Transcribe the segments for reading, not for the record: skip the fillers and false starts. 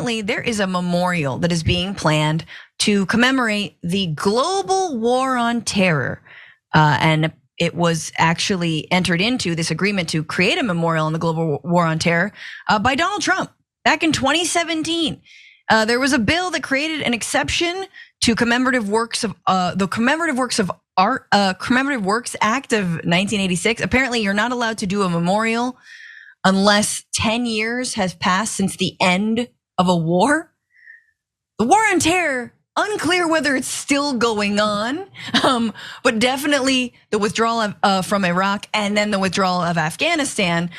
apparently there is a memorial that is being planned to commemorate the global war on terror. And it was actually entered into this agreement to create a memorial on the global war on terror by Donald Trump back in 2017. There was a bill that created an exception to Commemorative Works of the Commemorative Works of Art, Commemorative Works Act of 1986. Apparently, you're not allowed to do a memorial unless 10 years has passed since the end of a war. The war on terror, unclear whether it's still going on, but definitely the withdrawal from Iraq and then the withdrawal of Afghanistan,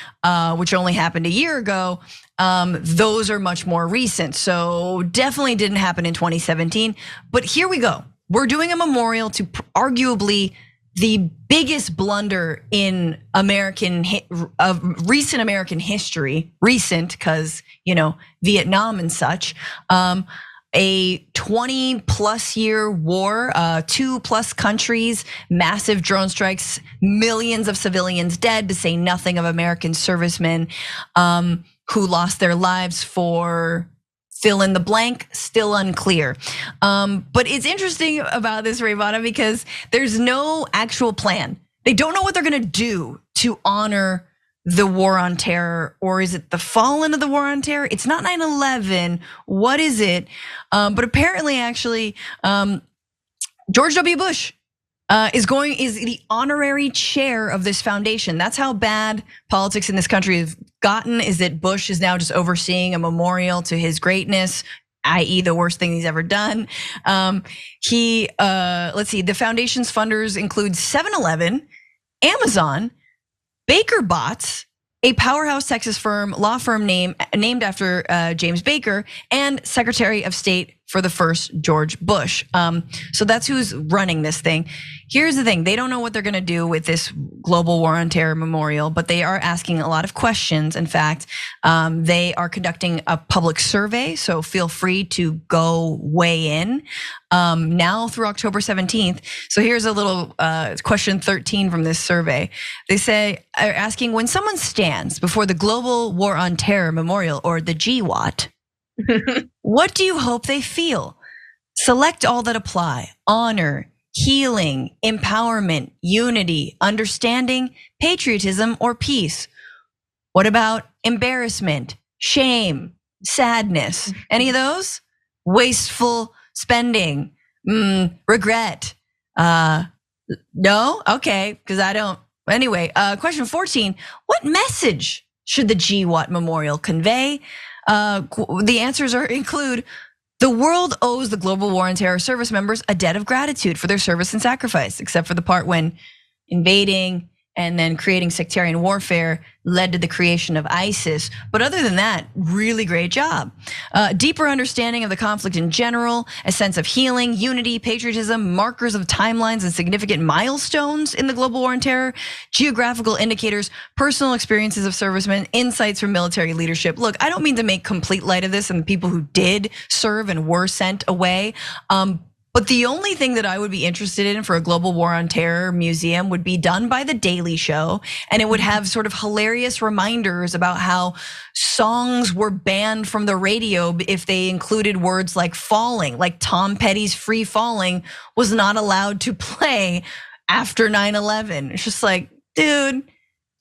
which only happened a year ago. Those are much more recent. So definitely didn't happen in 2017, but here we go. We're doing a memorial to arguably the biggest blunder in recent American history, recent because, Vietnam and such. A 20+ year war, 2+ countries, massive drone strikes, millions of civilians dead, to say nothing of American servicemen who lost their lives for fill in the blank, still unclear. But it's interesting about this, Rayyvana, because there's no actual plan. They don't know what they're gonna do to honor the war on terror, or is it the fallen of the war on terror? It's not 9/11. What is it? But apparently, actually, George W. Bush is the honorary chair of this foundation. That's how bad politics in this country have gotten, is that Bush is now just overseeing a memorial to his greatness, i.e. the worst thing he's ever done. Let's see, the foundation's funders include 7-Eleven, Amazon, Baker Botts, a powerhouse Texas law firm named after James Baker, and Secretary of State for the first George Bush. So that's who's running this thing. Here's the thing, they don't know what they're gonna do with this global war on terror memorial, but they are asking a lot of questions. In fact, they are conducting a public survey, so feel free to go weigh in now through October 17th. So here's a little question 13 from this survey. Are asking, when someone stands before the Global War on Terror Memorial, or the GWAT, what do you hope they feel? Select all that apply: honor, healing, empowerment, unity, understanding, patriotism, or peace. What about embarrassment, shame, sadness? Any of those? Wasteful spending, regret? No? Okay, because I don't. Anyway, question 14, what message should the GWAT Memorial convey? The answers include: the world owes the global war on terror service members a debt of gratitude for their service and sacrifice, except for the part when invading and then creating sectarian warfare led to the creation of ISIS. But other than that, really great job. Deeper understanding of the conflict in general, a sense of healing, unity, patriotism, markers of timelines and significant milestones in the global war on terror, geographical indicators, personal experiences of servicemen, insights from military leadership. Look, I don't mean to make complete light of this and the people who did serve and were sent away. But the only thing that I would be interested in for a global war on terror museum would be done by The Daily Show. And it would have sort of hilarious reminders about how songs were banned from the radio if they included words like falling, like Tom Petty's Free Falling was not allowed to play after 9/11. It's just like, dude,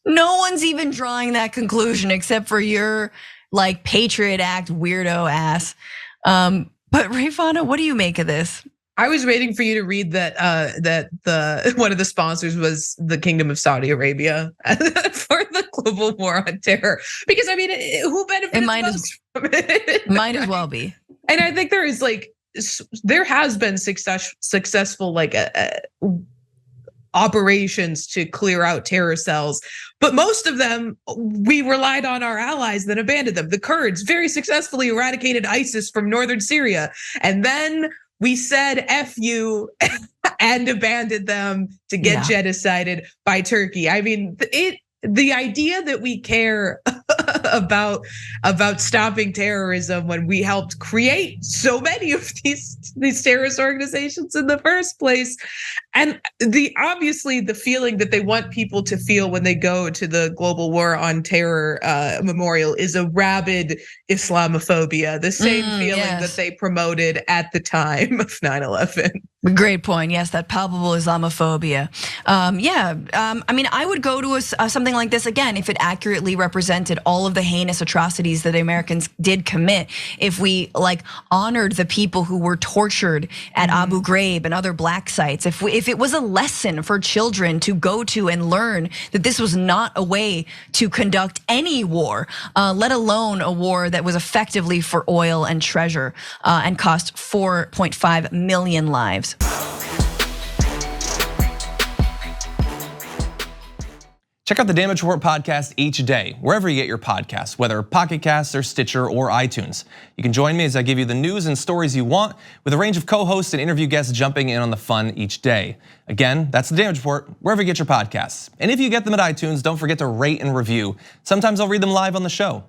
no one's even drawing that conclusion except for your like Patriot Act weirdo ass. But Rayyvana, what do you make of this? I was waiting for you to read that one of the sponsors was the Kingdom of Saudi Arabia for the global war on terror, because I mean, who benefits most from it? Might as well be. And I think there has been successful like operations to clear out terror cells, but most of them we relied on our allies that abandoned them. The Kurds very successfully eradicated ISIS from northern Syria, and then we said F you and abandoned them to get genocided by Turkey. I mean, the idea that we care about stopping terrorism when we helped create so many of these terrorist organizations in the first place, And obviously the feeling that they want people to feel when they go to the Global War on Terror memorial is a rabid Islamophobia, the same feeling that they promoted at the time of 9/11. Great point. Yes, that palpable Islamophobia. I mean, I would go to something like this again if it accurately represented all of the heinous atrocities that the Americans did commit. If we honored the people who were tortured at Abu Ghraib and other black sites. If it was a lesson for children to go to and learn that this was not a way to conduct any war, let alone a war that was effectively for oil and treasure and cost 4.5 million lives. Check out the Damage Report podcast each day, wherever you get your podcasts, whether Pocket Casts or Stitcher or iTunes. You can join me as I give you the news and stories you want, with a range of co-hosts and interview guests jumping in on the fun each day. Again, that's the Damage Report, wherever you get your podcasts. And if you get them at iTunes, don't forget to rate and review. Sometimes I'll read them live on the show.